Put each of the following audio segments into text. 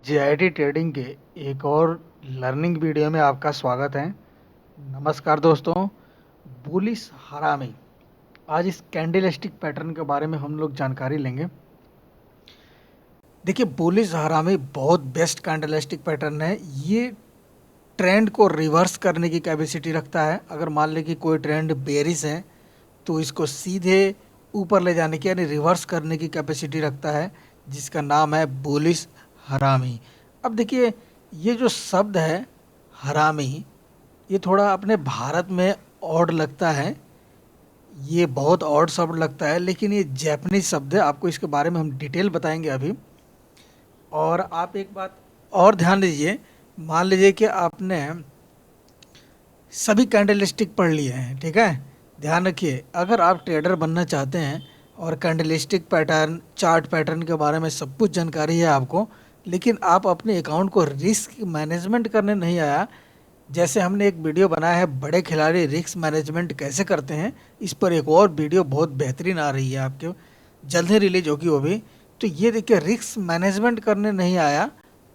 JIT trading के एक और लर्निंग वीडियो में आपका स्वागत है। नमस्कार दोस्तों। बुलिश हरामी, आज इस कैंडलस्टिक पैटर्न के बारे में हम लोग जानकारी लेंगे। देखिए, बुलिश हरामी बहुत बेस्ट कैंडलस्टिक पैटर्न है। ये ट्रेंड को रिवर्स करने की कैपेसिटी रखता है। अगर मान लें कि कोई ट्रेंड बेरिश है तो इसको सीधे ऊपर ले जाने की यानी रिवर्स करने की कैपेसिटी रखता है, जिसका नाम है बुलिश हरामी। अब देखिए, ये जो शब्द है हरामी, ये थोड़ा अपने भारत में ऑड लगता है। ये बहुत ऑड शब्द लगता है, लेकिन ये जैपनीज शब्द है। आपको इसके बारे में हम डिटेल बताएंगे अभी। और आप एक बात और ध्यान दीजिए, मान लीजिए कि आपने सभी कैंडलस्टिक पढ़ लिए हैं, ठीक है। ध्यान रखिए, अगर आप ट्रेडर बनना चाहते हैं और कैंडलस्टिक पैटर्न, चार्ट पैटर्न के बारे में सब कुछ जानकारी है आपको, लेकिन आप अपने अकाउंट को रिस्क मैनेजमेंट करने नहीं आया। जैसे हमने एक वीडियो बनाया है, बड़े खिलाड़ी रिस्क मैनेजमेंट कैसे करते हैं, इस पर एक और वीडियो बहुत बेहतरीन आ रही है आपके, जल्द ही रिलीज होगी वो भी। तो ये देखिए, रिस्क मैनेजमेंट करने नहीं आया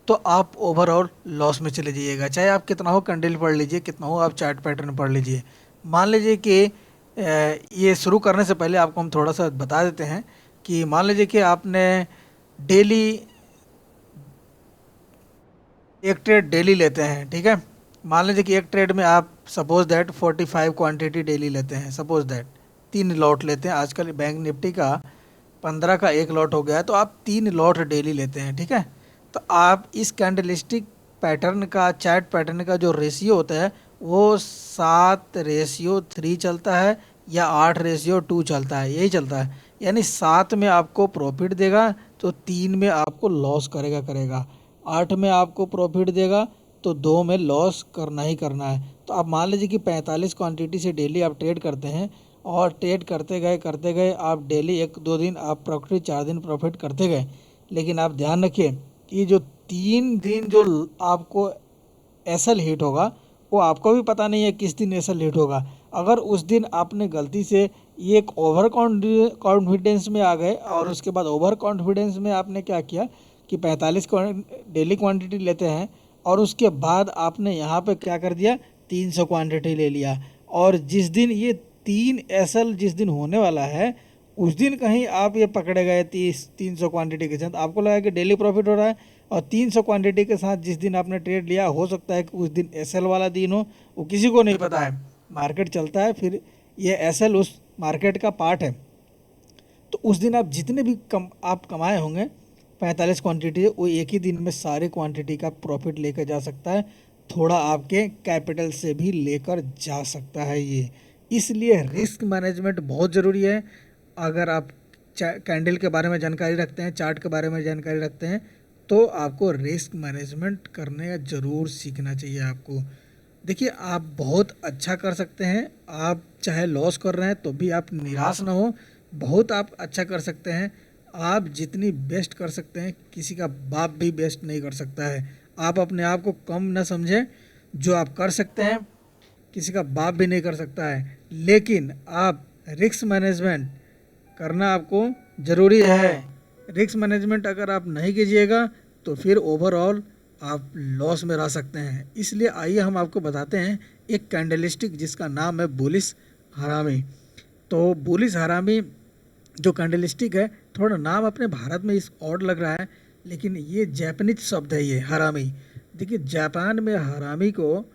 तो आप ओवरऑल लॉस में चले जाइएगा। चाहे आप कितना हो कैंडल पढ़ लीजिए, कितना हो आप चार्ट पैटर्न पढ़ लीजिए। मान लीजिए कि ये शुरू करने से पहले आपको हम थोड़ा सा बता देते हैं कि मान लीजिए कि आपने डेली एक ट्रेड डेली लेते हैं, ठीक है। मान लीजिए कि एक ट्रेड में आप सपोज दैट 45 क्वांटिटी डेली लेते हैं, सपोज दैट 3 लॉट लेते हैं। आजकल बैंक निफ्टी का 15 का एक लॉट हो गया है, तो आप 3 लॉट डेली लेते हैं, ठीक है। तो आप इस कैंडलिस्टिक पैटर्न का, चार्ट पैटर्न का जो रेशियो होता है वो 7:3 चलता है या 8:2 चलता है, यही चलता है। यानी 7 में आपको प्रॉफिट देगा तो 3 में आपको लॉस करेगा करेगा, 8 में आपको प्रॉफिट देगा तो 2 में लॉस करना ही करना है। तो आप मान लीजिए कि 45 क्वांटिटी से डेली आप ट्रेड करते हैं और ट्रेड करते गए आप डेली 1-2 दिन आप प्रॉफिट, 4 दिन प्रॉफिट करते गए। लेकिन आप ध्यान रखिए कि जो 3 दिन जो आपको एसएल हिट होगा, वो आपको भी पता नहीं है किस दिन एसएल हिट होगा। अगर उस दिन आपने गलती से ये एक ओवर कॉन्फिडेंस में आ गए और उसके बाद ओवर कॉन्फिडेंस में आपने क्या किया कि 45 डेली क्वांटिटी लेते हैं और उसके बाद आपने यहाँ पे क्या कर दिया, 300 क्वांटिटी ले लिया। और जिस दिन ये 3 एसएल जिस दिन होने वाला है, उस दिन कहीं आप ये पकड़े गए 300 क्वांटिटी के साथ, आपको लगा कि डेली प्रॉफिट हो रहा है, और 300 क्वांटिटी के साथ जिस दिन आपने ट्रेड लिया, हो सकता है कि उस दिन एसएल वाला दिन हो, वो किसी को नहीं पता है। मार्केट चलता है, फिर ये एसएल उस मार्केट का पार्ट है। तो उस दिन आप जितने भी आप कमाए होंगे 45 क्वांटिटी, वो एक ही दिन में सारे क्वांटिटी का प्रॉफिट लेकर जा सकता है। थोड़ा आपके कैपिटल से भी लेकर जा सकता है ये। इसलिए रिस्क मैनेजमेंट बहुत ज़रूरी है। अगर आप कैंडल के बारे में जानकारी रखते हैं, चार्ट के बारे में जानकारी रखते हैं, तो आपको रिस्क मैनेजमेंट करने का ज़रूर सीखना चाहिए आपको। देखिए, आप बहुत अच्छा कर सकते हैं। आप चाहे लॉस कर रहे हैं तो भी आप निराश ना हो, बहुत आप अच्छा कर सकते हैं। आप जितनी बेस्ट कर सकते हैं, किसी का बाप भी बेस्ट नहीं कर सकता है। आप अपने आप को कम ना समझें। जो आप कर सकते हैं, किसी का बाप भी नहीं कर सकता है। लेकिन आप रिस्क मैनेजमेंट करना आपको ज़रूरी है। रिस्क मैनेजमेंट अगर आप नहीं कीजिएगा तो फिर ओवरऑल आप लॉस में रह सकते हैं। इसलिए आइए हम आपको बताते हैं एक कैंडलस्टिक जिसका नाम है बुलिश हरामी। तो बुलिश हरामी जो कैंडलस्टिक है, थोड़ा नाम अपने भारत में इस ऑड लग रहा है, लेकिन ये जापानीज शब्द है ये हरामी। देखिए, जापान में हरामी को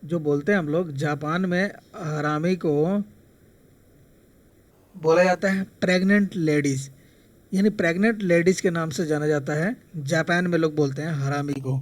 जो बोलते हैं हम लोग, जापान में हरामी को बोला जाता है प्रेग्नेंट लेडीज़, यानी प्रेग्नेंट लेडीज़ के नाम से जाना जाता है। जापान में लोग बोलते हैं हरामी को।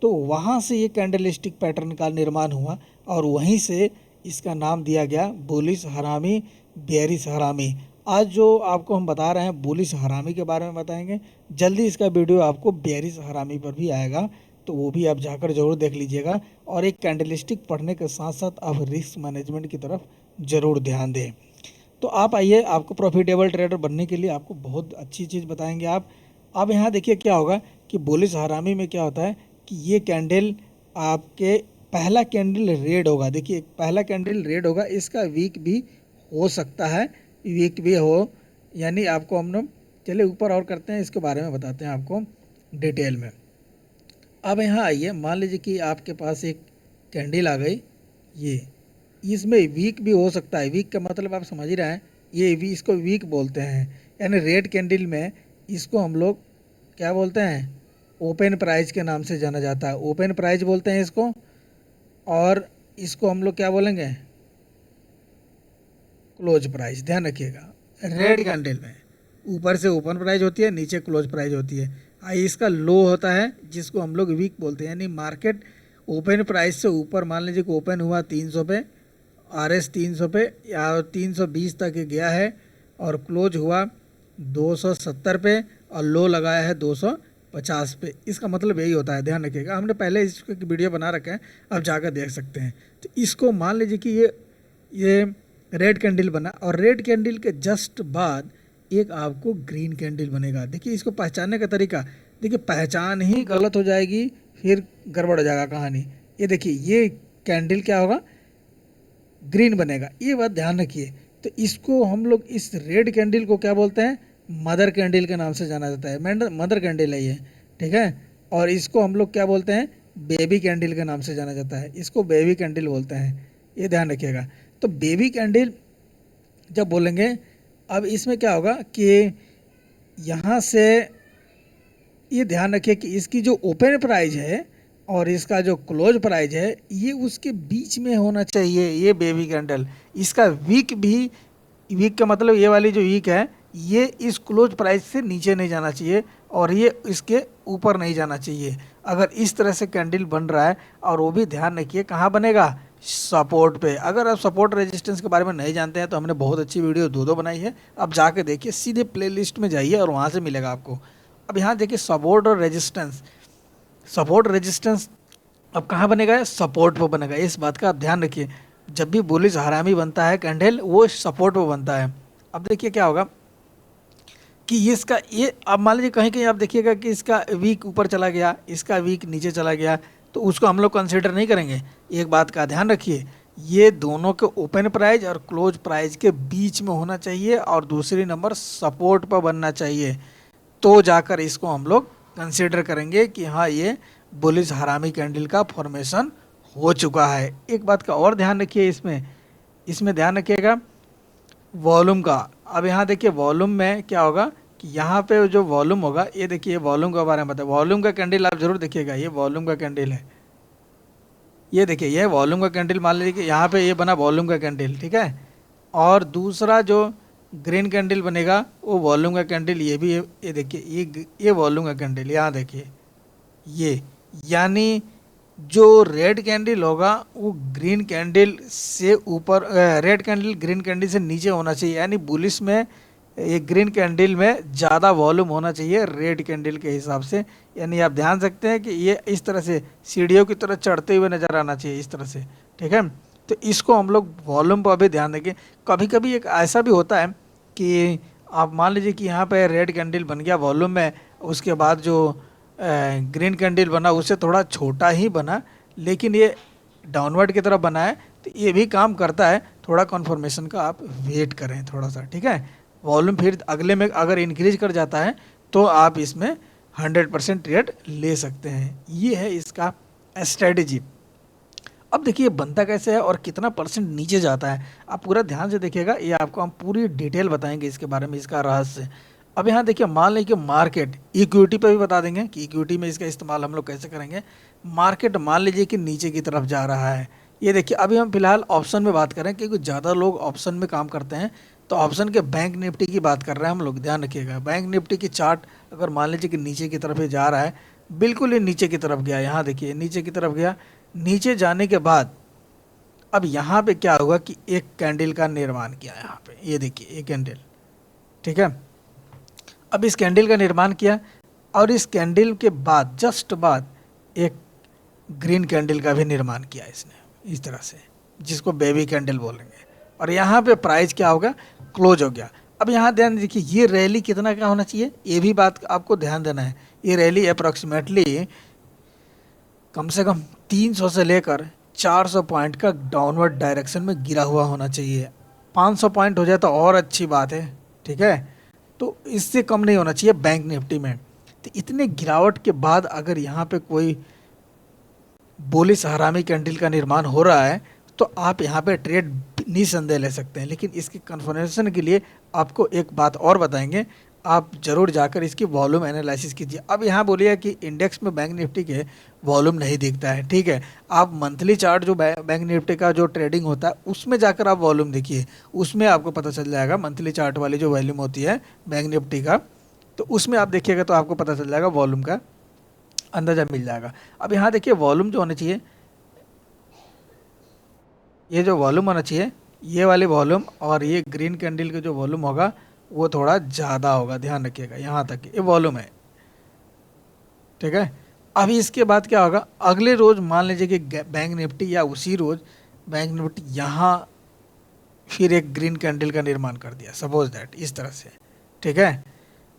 तो वहाँ से ये कैंडलस्टिक पैटर्न का निर्माण हुआ और वहीं से इसका नाम दिया गया बुलिश हरामी, बेयरिश हरामी। आज जो आपको हम बता रहे हैं बुलिश हरामी के बारे में बताएंगे, जल्दी इसका वीडियो आपको बेयरिश हरामी पर भी आएगा, तो वो भी आप जाकर ज़रूर देख लीजिएगा। और एक कैंडलस्टिक पढ़ने के साथ साथ आप रिस्क मैनेजमेंट की तरफ ज़रूर ध्यान दें। तो आप आइए, आपको प्रॉफिटेबल ट्रेडर बनने के लिए आपको बहुत अच्छी चीज़ बताएंगे आप। अब यहाँ देखिए क्या होगा कि बुलिश हरामी में क्या होता है कि ये कैंडल आपके पहला कैंडल रेड होगा। देखिए, पहला कैंडल रेड होगा, इसका वीक भी हो सकता है, वीक भी हो, यानी आपको हम लोग चलिए ऊपर और करते हैं, इसके बारे में बताते हैं आपको डिटेल में। अब यहाँ आइए, मान लीजिए कि आपके पास एक कैंडल आ गई, ये इसमें वीक भी हो सकता है। वीक का मतलब आप समझ ही रहे हैं, ये भी इसको वीक बोलते हैं। यानी रेड कैंडल में इसको हम लोग क्या बोलते हैं, ओपन प्राइस के नाम से जाना जाता है, ओपन प्राइस बोलते हैं इसको। और इसको हम लोग क्या बोलेंगे, क्लोज प्राइस। ध्यान रखिएगा, रेड कैंडल में ऊपर से ओपन प्राइस होती है, नीचे क्लोज प्राइस होती है। इसका लो होता है जिसको हम लोग वीक बोलते हैं। यानी मार्केट ओपन प्राइस से ऊपर, मान लीजिए कि ओपन हुआ 300 पे, RS 300 पे या 320 तक गया है, और क्लोज हुआ 270 पे, और लो लगाया है 250 पे। इसका मतलब यही होता है, ध्यान रखिएगा। हमने पहले इसको वीडियो बना रखा है, आप जाकर देख सकते हैं। तो इसको मान लीजिए कि ये रेड कैंडल बना, और रेड कैंडल के जस्ट बाद एक आपको ग्रीन कैंडल बनेगा। देखिए इसको पहचानने का तरीका, देखिए पहचान ही गलत हो जाएगी, फिर गड़बड़ हो जाएगा कहानी। ये देखिए, ये कैंडल क्या होगा, ग्रीन बनेगा, ये बात ध्यान रखिए। तो इसको हम लोग, इस रेड कैंडल को क्या बोलते हैं, मदर कैंडल के नाम से जाना जाता है। मदर कैंडल है ये, ठीक है। और इसको हम लोग क्या बोलते हैं, बेबी कैंडल के नाम से जाना जाता है, इसको बेबी कैंडल बोलते हैं, ये ध्यान रखिएगा। तो बेबी कैंडल जब बोलेंगे, अब इसमें क्या होगा कि यहाँ से ये ध्यान रखिए कि इसकी जो ओपन प्राइस है और इसका जो क्लोज प्राइस है, ये उसके बीच में होना चाहिए, ये बेबी कैंडल। इसका वीक भी, वीक का मतलब ये वाली जो वीक है, ये इस क्लोज प्राइस से नीचे नहीं जाना चाहिए, और ये इसके ऊपर नहीं जाना चाहिए। अगर इस तरह से कैंडल बन रहा है, और वो भी ध्यान रखिए कहाँ बनेगा, सपोर्ट पे। अगर आप सपोर्ट रेजिस्टेंस के बारे में नहीं जानते हैं तो हमने बहुत अच्छी वीडियो दो बनाई है, आप जाके देखिए, सीधे प्लेलिस्ट में जाइए और वहाँ से मिलेगा आपको। अब यहाँ देखिए, सपोर्ट और रेजिस्टेंस, सपोर्ट रेजिस्टेंस अब कहाँ बनेगा, सपोर्ट पे बनेगा। इस बात का आप ध्यान रखिए, जब भी बुलिश हरामी बनता है कैंडल, वो सपोर्ट पे बनता है। अब देखिए क्या होगा कि ये इसका, ये अब मान लीजिए कहीं कहीं आप देखिएगा कि इसका वीक ऊपर चला गया, इसका वीक नीचे चला गया, तो उसको हम लोग कंसिडर नहीं करेंगे। एक बात का ध्यान रखिए, ये दोनों के ओपन प्राइस और क्लोज प्राइस के बीच में होना चाहिए, और दूसरी नंबर सपोर्ट पर बनना चाहिए, तो जाकर इसको हम लोग कंसिडर करेंगे कि हाँ, ये बुलिश हरामी कैंडल का फॉर्मेशन हो चुका है। एक बात का और ध्यान रखिए, इसमें ध्यान रखिएगा वॉल्यूम का। अब यहाँ देखिए, वॉल्यूम में क्या होगा कि यहाँ पे जो वॉल्यूम होगा, ये देखिए वॉल्यूम के बारे में बताए, वॉल्यूम का कैंडल आप जरूर देखिएगा, ये वॉल्यूम का कैंडल है, ये देखिए ये वॉल्यूम का कैंडल। मान लीजिए कि यहाँ पे ये बना वॉल्यूम का कैंडल, ठीक है। और दूसरा जो ग्रीन कैंडल बनेगा वो वॉल्यूम का कैंडल, ये भी ये देखिए, ये वॉल्यूम का कैंडल, यहाँ देखिए ये। यानी जो रेड कैंडल होगा वो ग्रीन कैंडल से ऊपर, रेड कैंडल ग्रीन कैंडल से नीचे होना चाहिए। यानी बुलिश में ये ग्रीन कैंडल में ज़्यादा वॉल्यूम होना चाहिए रेड कैंडल के हिसाब से। यानी आप ध्यान सकते हैं कि ये इस तरह से सीढ़ियों की तरह चढ़ते हुए नज़र आना चाहिए, इस तरह से, ठीक है। तो इसको हम लोग वॉल्यूम पर भी ध्यान देंगे। कभी कभी एक ऐसा भी होता है कि आप मान लीजिए कि यहाँ पे रेड कैंडल बन गया वॉल्यूम में, उसके बाद जो ग्रीन कैंडल बना उससे थोड़ा छोटा ही बना, लेकिन ये डाउनवर्ड की तरफ बना है, तो ये भी काम करता है। थोड़ा कन्फर्मेशन का आप वेट करें थोड़ा सा, ठीक है। वॉल्यूम फिर अगले में अगर इंक्रीज कर जाता है तो आप इसमें 100% ट्रेड ले सकते हैं। ये है इसका स्ट्रेटजी। अब देखिए बनता कैसे है और कितना परसेंट नीचे जाता है, आप पूरा ध्यान से देखिएगा, ये आपको हम पूरी डिटेल बताएंगे इसके बारे में, इसका रहस्य। अब यहाँ देखिए, मान लें कि मार्केट, इक्विटी पे भी बता देंगे कि इक्विटी में इसका इस्तेमाल हम लोग कैसे करेंगे। मार्केट मान लीजिए कि नीचे की तरफ जा रहा है, ये देखिए। अभी हम फिलहाल ऑप्शन में बात करें क्योंकि ज़्यादा लोग ऑप्शन में काम करते हैं, तो ऑप्शन के बैंक निफ्टी की बात कर रहे हैं हम लोग, ध्यान रखिएगा। बैंक निफ्टी की चार्ट अगर मान लीजिए कि नीचे की तरफ ये जा रहा है, बिल्कुल ही नीचे की तरफ गया, यहाँ देखिए नीचे की तरफ गया। नीचे जाने के बाद अब यहाँ पे क्या होगा कि एक कैंडल का निर्माण किया यहाँ पे, ये देखिए ये कैंडल, ठीक है। अब इस कैंडल का निर्माण किया, और इस कैंडल के बाद जस्ट बाद एक ग्रीन कैंडल का भी निर्माण किया इसने, इस तरह से, जिसको बेबी कैंडल बोलेंगे। और यहाँ पे प्राइस क्या होगा, क्लोज हो गया। अब यहाँ ध्यान देखिए, ये रैली कितना का होना चाहिए, ये भी बात आपको ध्यान देना है। ये रैली अप्रॉक्सीमेटली कम से कम 300 से लेकर 400 पॉइंट का डाउनवर्ड डायरेक्शन में गिरा हुआ होना चाहिए। 500 पॉइंट हो जाए तो और अच्छी बात है, ठीक है। तो इससे कम नहीं होना चाहिए बैंक निफ्टी में। तो इतने गिरावट के बाद अगर यहाँ पे कोई बुलिश हरामी कैंडल का निर्माण हो रहा है तो आप यहाँ पे ट्रेड निसंदेह ले सकते हैं। लेकिन इसकी कन्फर्मेशन के लिए आपको एक बात और बताएंगे, आप जरूर जाकर इसकी वॉल्यूम एनालिसिस कीजिए। अब यहाँ बोलिए कि इंडेक्स में बैंक निफ्टी के वॉल्यूम नहीं दिखता है, ठीक है, आप मंथली चार्ट जो बैंक निफ्टी का जो ट्रेडिंग होता है उसमें जाकर आप वॉल्यूम देखिए, उसमें आपको पता चल जाएगा। मंथली चार्ट वाली जो वॉल्यूम होती है बैंक निफ्टी का, तो उसमें आप देखिएगा तो आपको पता चल जाएगा, वॉल्यूम का अंदाजा मिल जाएगा। अब यहाँ देखिए वॉल्यूम जो होना चाहिए, ये जो वॉल्यूम होना चाहिए, ये वाली वॉल्यूम और ये ग्रीन कैंडल का जो वॉल्यूम होगा वो थोड़ा ज़्यादा होगा, ध्यान रखिएगा। यहाँ तक ये वॉल्यूम है, ठीक है। अभी इसके बाद क्या होगा, अगले रोज मान लीजिए कि बैंक निफ्टी या उसी रोज बैंक निफ्टी यहाँ फिर एक ग्रीन कैंडल का निर्माण कर दिया, सपोज दैट इस तरह से, ठीक है,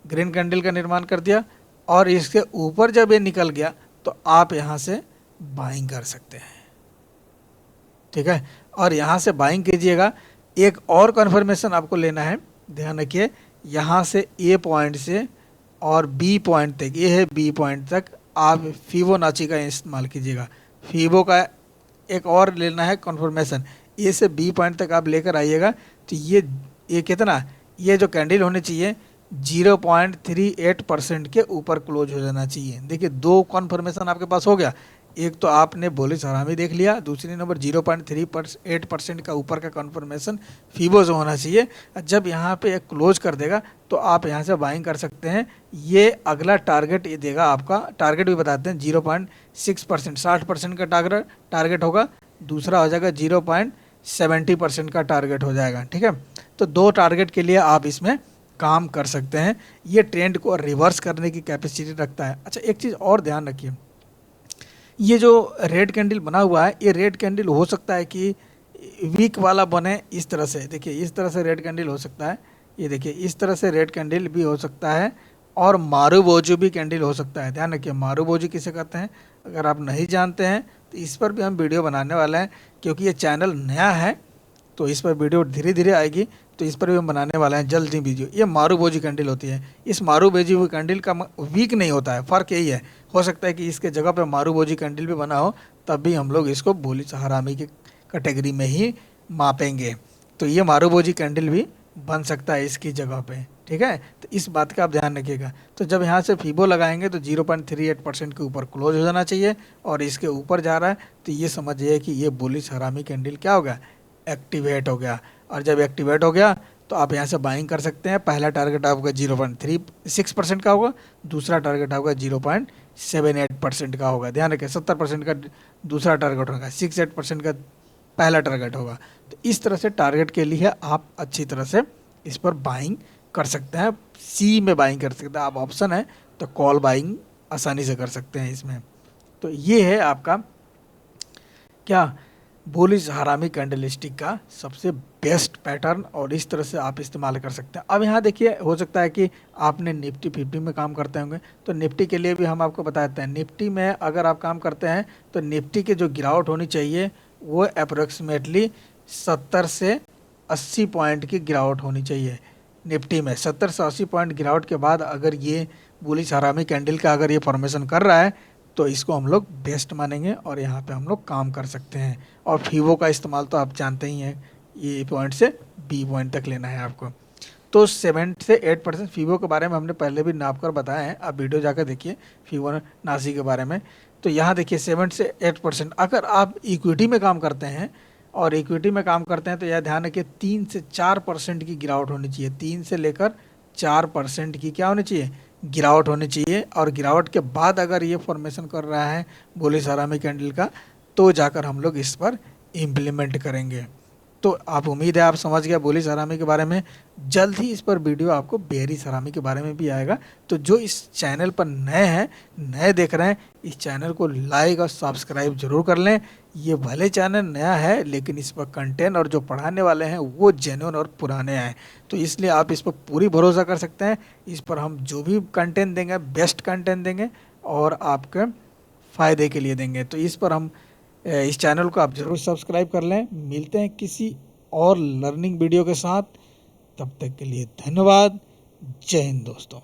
ग्रीन कैंडल का निर्माण कर दिया और इसके ऊपर जब ये निकल गया तो आप यहाँ से बाइंग कर सकते हैं, ठीक है। और यहाँ से बाइंग कीजिएगा। एक और कन्फर्मेशन आपको लेना है, ध्यान रखिए, यहाँ से ए पॉइंट से और बी पॉइंट तक, ये है बी पॉइंट तक, आप फिबोनाची का इस्तेमाल कीजिएगा। फिबो का एक और लेना है कन्फर्मेशन, ए से बी पॉइंट तक आप लेकर आइएगा तो ये कितना, ये जो कैंडल होनी चाहिए 0.38% के ऊपर क्लोज हो जाना चाहिए। देखिए दो कन्फर्मेशन आपके पास हो गया, एक तो आपने बुलिश हरामी देख लिया, दूसरी नंबर 0.38% का ऊपर का कन्फर्मेशन फीबो से होना चाहिए। जब यहाँ पे एक क्लोज कर देगा तो आप यहाँ से बाइंग कर सकते हैं। ये अगला टारगेट ये देगा, आपका टारगेट भी बताते हैं 0.6%, 60% का टारगेट होगा, दूसरा हो जाएगा 0.70% का टारगेट हो जाएगा, ठीक है। तो दो टारगेट के लिए आप इसमें काम कर सकते हैं। ये ट्रेंड को रिवर्स करने की कैपेसिटी रखता है। अच्छा एक चीज़ और ध्यान रखिए, ये जो रेड कैंडल बना हुआ है, ये रेड कैंडल हो सकता है कि वीक वाला बने इस तरह से, देखिए इस तरह से रेड कैंडल हो सकता है, ये देखिए इस तरह से रेड कैंडल भी हो सकता है, और मारूबोजू भी कैंडल हो सकता है। ध्यान रखिए मारूबोजू किसे कहते हैं, अगर आप नहीं जानते हैं तो इस पर भी हम वीडियो बनाने वाले हैं, क्योंकि ये चैनल नया है तो इस पर वीडियो धीरे धीरे आएगी, तो इस पर भी हम बनाने वाले हैं जल्द ही वीडियो। ये मारूबोजी कैंडल होती है, इस मारूबोजी कैंडल का वीक नहीं होता है, फ़र्क यही है। हो सकता है कि इसके जगह पे मारूबोजी कैंडल भी बना हो, तब भी हम लोग इसको बुलिश हरामी की कैटेगरी में ही मापेंगे। तो ये मारूबोजी कैंडल भी बन सकता है इसकी जगह पे, ठीक है। तो इस बात का आप ध्यान रखिएगा। तो जब यहाँ से फीबो लगाएंगे तो 0.38% के ऊपर क्लोज हो जाना चाहिए, और इसके ऊपर जा रहा है तो ये समझिए कि ये बुलिश हरामी कैंडल क्या हो गया, एक्टिवेट हो गया। और जब एक्टिवेट हो गया तो आप यहाँ से बाइंग कर सकते हैं। पहला टारगेट आपका 0.36% का होगा, दूसरा टारगेट आपका 0.78% का होगा। ध्यान रखें 70% का दूसरा टारगेट होगा, 68% का पहला टारगेट होगा। तो इस तरह से टारगेट के लिए आप अच्छी तरह से इस पर बाइंग कर सकते हैं। सी में बाइंग कर सकते हैं आप, ऑप्शन है तो कॉल बाइंग आसानी से कर सकते हैं इसमें। तो ये है आपका क्या, बुलिश हरामी कैंडलस्टिक का सबसे बेस्ट पैटर्न, और इस तरह से आप इस्तेमाल कर सकते हैं। अब यहाँ देखिए, हो सकता है कि आपने निफ्टी 50 में काम करते होंगे, तो निफ्टी के लिए भी हम आपको बताते हैं। निफ्टी में अगर आप काम करते हैं तो निफ्टी की जो गिरावट होनी चाहिए वो अप्रोक्सीमेटली 70 से 80 पॉइंट की गिरावट होनी चाहिए। निफ्टी में 70 से 80 पॉइंट गिरावट के बाद अगर ये बुलिश हरामी कैंडल का अगर ये फॉर्मेशन कर रहा है तो इसको हम लोग बेस्ट मानेंगे, और यहाँ पे हम लोग काम कर सकते हैं। और फीवो का इस्तेमाल तो आप जानते ही हैं, ये पॉइंट से बी पॉइंट तक लेना है आपको। तो 7 से 8% फीवो के बारे में हमने पहले भी नाप कर बताया है, आप वीडियो जाकर देखिए फीवो नासी के बारे में। तो यहाँ देखिए 7 से 8%। अगर आप इक्विटी में काम करते हैं और इक्विटी में काम करते हैं तो यह ध्यान रखिए 3 से 4% की गिरावट होनी चाहिए। 3 से लेकर 4% की क्या होनी चाहिए, गिरावट होनी चाहिए। और गिरावट के बाद अगर ये फॉर्मेशन कर रहा है बुलिश हरामी कैंडल का, तो जाकर हम लोग इस पर इम्प्लीमेंट करेंगे। तो आप उम्मीद है आप समझ गया बुलिश हरामी के बारे में। जल्द ही इस पर वीडियो आपको बेयरिश हरामी के बारे में भी आएगा। तो जो इस चैनल पर नए हैं, नए देख रहे हैं, इस चैनल को लाइक और सब्सक्राइब जरूर कर लें। ये भले चैनल नया है लेकिन इस पर कंटेंट और जो पढ़ाने वाले हैं वो जेन्युइन और पुराने हैं, तो इसलिए आप इस पर पूरी भरोसा कर सकते हैं। इस पर हम जो भी कंटेंट देंगे बेस्ट कंटेंट देंगे और आपके फ़ायदे के लिए देंगे। तो इस पर हम इस चैनल को आप ज़रूर सब्सक्राइब कर लें। मिलते हैं किसी और लर्निंग वीडियो के साथ, तब तक के लिए धन्यवाद। जय हिंद दोस्तों।